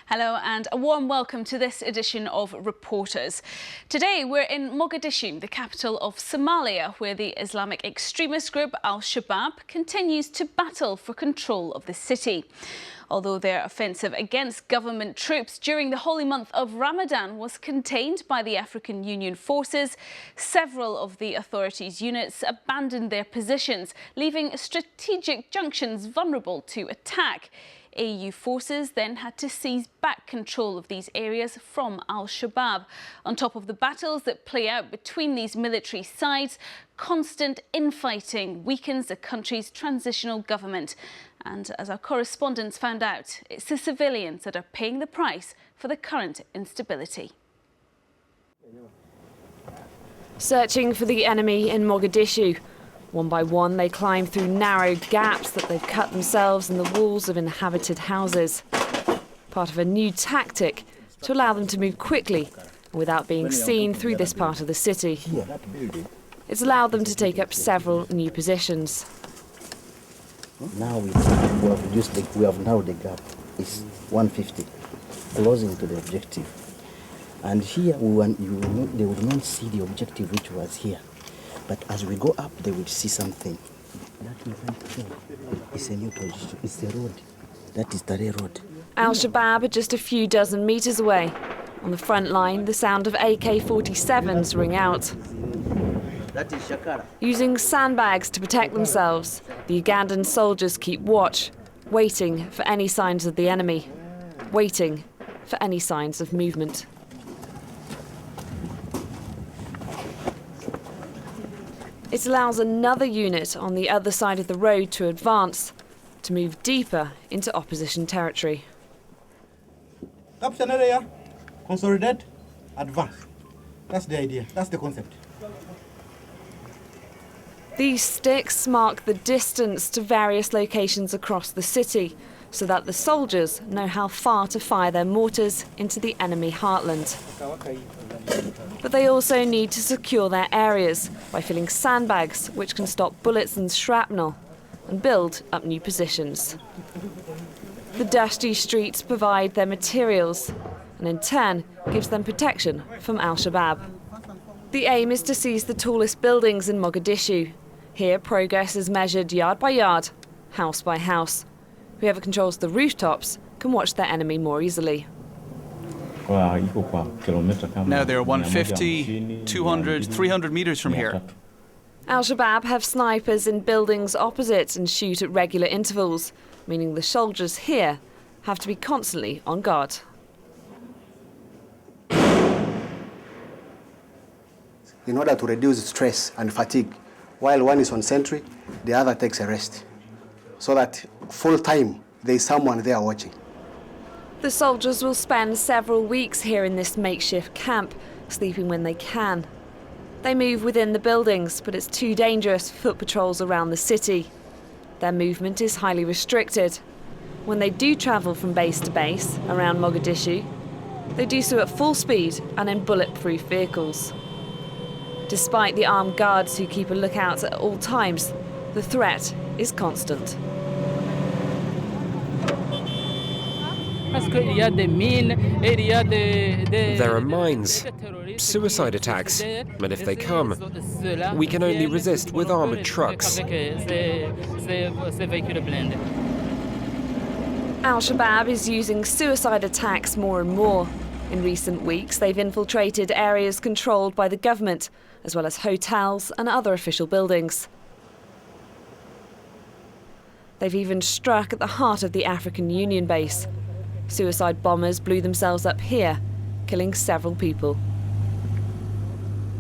Hello and a warm welcome to this edition of Reporters. Today we're in Mogadishu, the capital of Somalia, where the Islamic extremist group Al-Shabaab continues to battle for control of the city. Although their offensive against government troops during the holy month of Ramadan was contained by the African Union forces, several of the authorities' units abandoned their positions, leaving strategic junctions vulnerable to attack. AU forces then had to seize back control of these areas from Al-Shabaab. On top of the battles that play out between these military sides, constant infighting weakens the country's transitional government. And as our correspondents found out, it's the civilians that are paying the price for the current instability. Searching for the enemy in Mogadishu. One by one, they climb through narrow gaps that they've cut themselves in the walls of inhabited houses. Part of a new tactic to allow them to move quickly and without being seen through this part of the city. It's allowed them to take up several new positions. Now we have narrowed the gap. It's 150, closing to the objective. And here they would not see the objective which was here. But as we go up, they will see something. It's a new position. It's the road. That is the road. Al-Shabaab are just a few dozen meters away. On the front line, the sound of AK-47s ring out. That is Shakara. Using sandbags to protect themselves, the Ugandan soldiers keep watch, waiting for any signs of the enemy, waiting for any signs of movement. It allows another unit on the other side of the road to advance, to move deeper into opposition territory. Capture area, consolidate, advance. That's the idea, that's the concept. These sticks mark the distance to various locations across the city, so that the soldiers know how far to fire their mortars into the enemy heartland. But they also need to secure their areas by filling sandbags, which can stop bullets and shrapnel, and build up new positions. The dusty streets provide their materials, and in turn gives them protection from Al-Shabaab. The aim is to seize the tallest buildings in Mogadishu. Here, progress is measured yard by yard, house by house. Whoever controls the rooftops can watch their enemy more easily. Now they're 150, 200, 300 meters from here. Al-Shabaab have snipers in buildings opposite and shoot at regular intervals, meaning the soldiers here have to be constantly on guard. In order to reduce stress and fatigue, while one is on sentry, the other takes a rest, so that full time there is someone there watching. The soldiers will spend several weeks here in this makeshift camp, sleeping when they can. They move within the buildings, but it's too dangerous for foot patrols around the city. Their movement is highly restricted. When they do travel from base to base around Mogadishu, they do so at full speed and in bulletproof vehicles. Despite the armed guards who keep a lookout at all times, the threat is constant. There are mines, suicide attacks, and if they come, we can only resist with armoured trucks. Al-Shabaab is using suicide attacks more and more. In recent weeks, they've infiltrated areas controlled by the government, as well as hotels and other official buildings. They've even struck at the heart of the African Union base. Suicide bombers blew themselves up here, killing several people.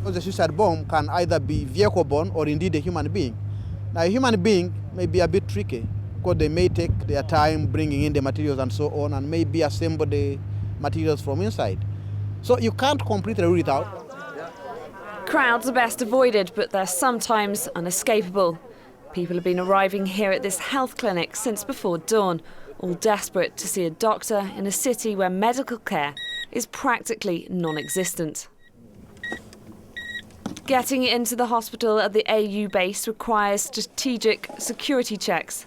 The suicide bomb can either be vehicle-borne or indeed a human being. Now, a human being may be a bit tricky because they may take their time bringing in the materials and so on, and maybe assemble the materials from inside. So you can't completely rule it out. Crowds are best avoided, but they're sometimes unescapable. People have been arriving here at this health clinic since before dawn, all desperate to see a doctor in a city where medical care is practically non-existent. Getting into the hospital at the AU base requires strategic security checks.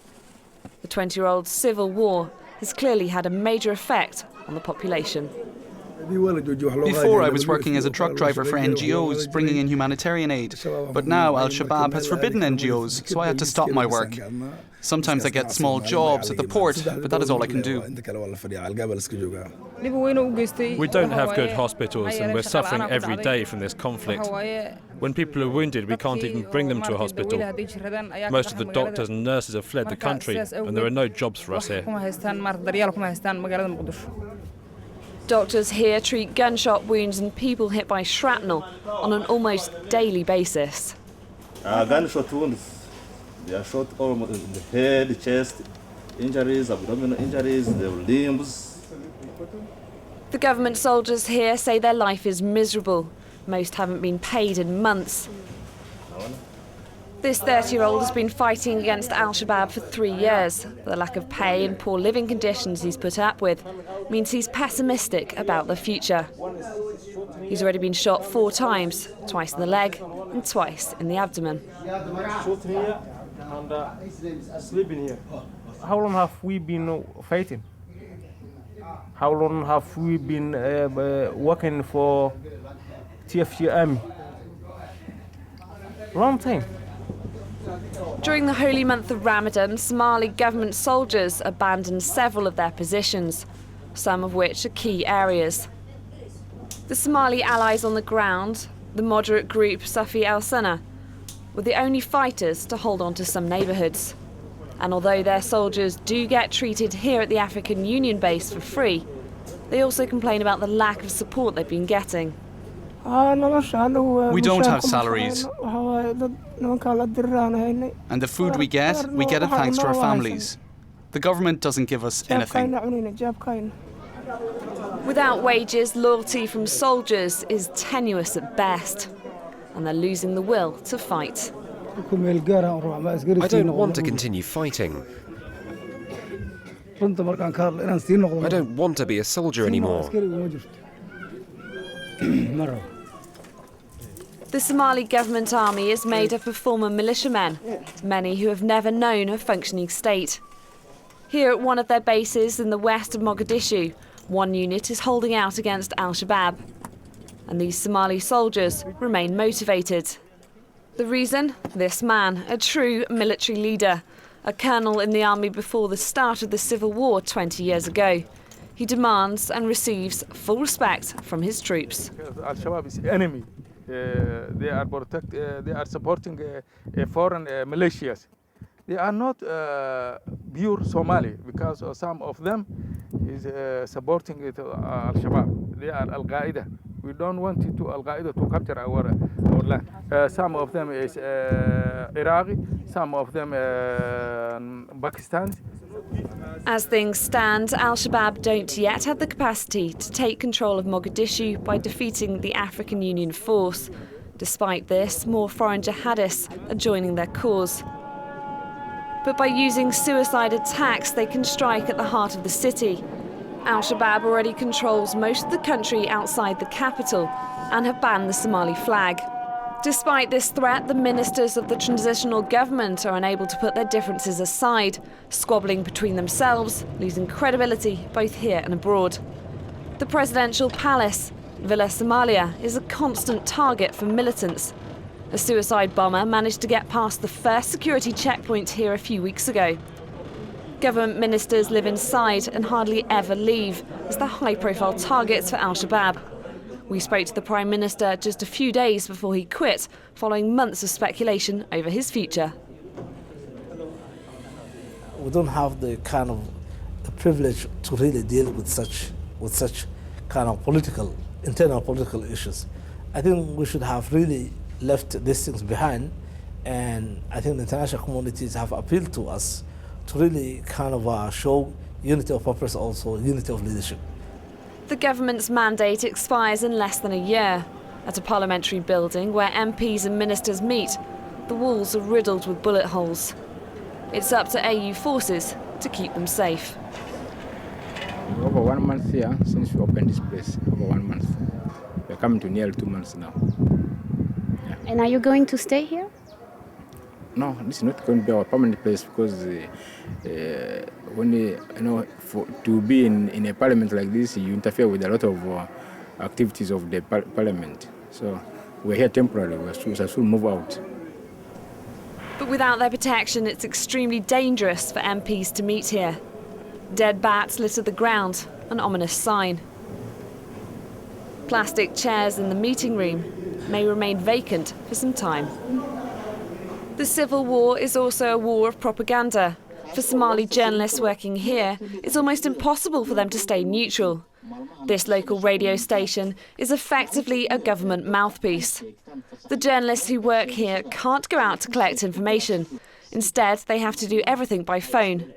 The 20-year-old civil war has clearly had a major effect on the population. Before, I was working as a truck driver for NGOs, bringing in humanitarian aid. But now Al-Shabaab has forbidden NGOs, so I had to stop my work. Sometimes I get small jobs at the port, but that is all I can do. We don't have good hospitals, and we're suffering every day from this conflict. When people are wounded, we can't even bring them to a hospital. Most of the doctors and nurses have fled the country, and there are no jobs for us here. Doctors here treat gunshot wounds and people hit by shrapnel on an almost daily basis. Gunshot wounds. They are shot almost in the head, chest, injuries, abdominal injuries, the limbs. The government soldiers here say their life is miserable. Most haven't been paid in months. This 30-year-old has been fighting against Al-Shabaab for 3 years. The lack of pay and poor living conditions he's put up with means he's pessimistic about the future. He's already been shot 4 times, twice in the leg and twice in the abdomen. Shot here and sleeping here. How long have we been fighting? How long have we been working for TFG Army? Long time. During the holy month of Ramadan, Somali government soldiers abandoned several of their positions, some of which are key areas. The Somali allies on the ground, the moderate group Safi al-Sana, were the only fighters to hold on to some neighbourhoods. And although their soldiers do get treated here at the African Union base for free, they also complain about the lack of support they've been getting. We don't have salaries. And the food we get it thanks to our families. The government doesn't give us anything. Without wages, loyalty from soldiers is tenuous at best, and they're losing the will to fight. I don't want to continue fighting. I don't want to be a soldier anymore. The Somali government army is made up of former militiamen, many who have never known a functioning state. Here at one of their bases in the west of Mogadishu, one unit is holding out against Al-Shabaab. And these Somali soldiers remain motivated. The reason? This man, a true military leader, a colonel in the army before the start of the civil war 20 years ago. He demands and receives full respect from his troops. Al-Shabaab is the enemy. They are supporting foreign militias. They are not pure Somali, because some of them is supporting Al-Shabaab. They are Al-Qaeda. We don't want Al-Qaeda to capture our land. Some of them is Iraqi, some of them Pakistani. As things stand, Al-Shabaab don't yet have the capacity to take control of Mogadishu by defeating the African Union force. Despite this, more foreign jihadists are joining their cause. But by using suicide attacks, they can strike at the heart of the city. Al-Shabaab already controls most of the country outside the capital and have banned the Somali flag. Despite this threat, the ministers of the transitional government are unable to put their differences aside, squabbling between themselves, losing credibility both here and abroad. The presidential palace, Villa Somalia, is a constant target for militants. A suicide bomber managed to get past the first security checkpoint here a few weeks ago. Government ministers live inside and hardly ever leave as they're high-profile targets for Al-Shabaab. We spoke to the Prime Minister just a few days before he quit, following months of speculation over his future. We don't have the kind of privilege to really deal with such kind of internal political issues. I think we should have really left these things behind, and I think the international communities have appealed to us to really kind of show unity of purpose, also unity of leadership. The government's mandate expires in less than a year. At a parliamentary building where MPs and ministers meet, the walls are riddled with bullet holes. It's up to AU forces to keep them safe. Over 1 month here since we opened this place, over 1 month. We're coming to nearly 2 months now. Yeah. And are you going to stay here? no, this is not going to be our permanent place because when to be in a parliament like this, you interfere with a lot of activities of the parliament. So we're here temporarily. We should move out. But without their protection, it's extremely dangerous for MPs to meet here. Dead bats litter the ground, an ominous sign. Plastic chairs in the meeting room may remain vacant for some time. The civil war is also a war of propaganda. For Somali journalists working here, it's almost impossible for them to stay neutral. This local radio station is effectively a government mouthpiece. The journalists who work here can't go out to collect information. Instead, they have to do everything by phone.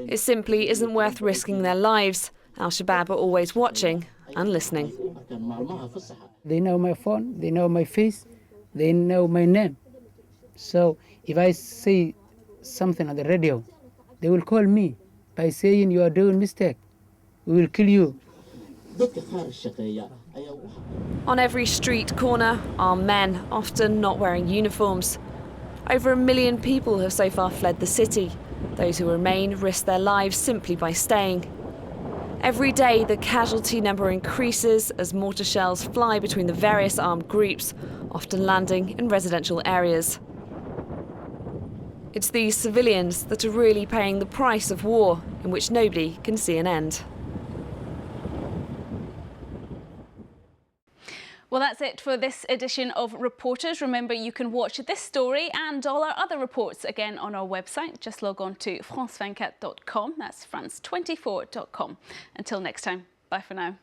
It simply isn't worth risking their lives. Al-Shabaab are always watching and listening. They know my phone, they know my face, they know my name. So if I say something on the radio, they will call me by saying you are doing mistake. We will kill you. On every street corner are men, often not wearing uniforms. Over 1 million people have so far fled the city. Those who remain risk their lives simply by staying. Every day, the casualty number increases as mortar shells fly between the various armed groups, often landing in residential areas. It's these civilians that are really paying the price of war, in which nobody can see an end. Well, that's it for this edition of Reporters. Remember, you can watch this story and all our other reports again on our website. Just log on to france24.com. That's france24.com. Until next time, bye for now.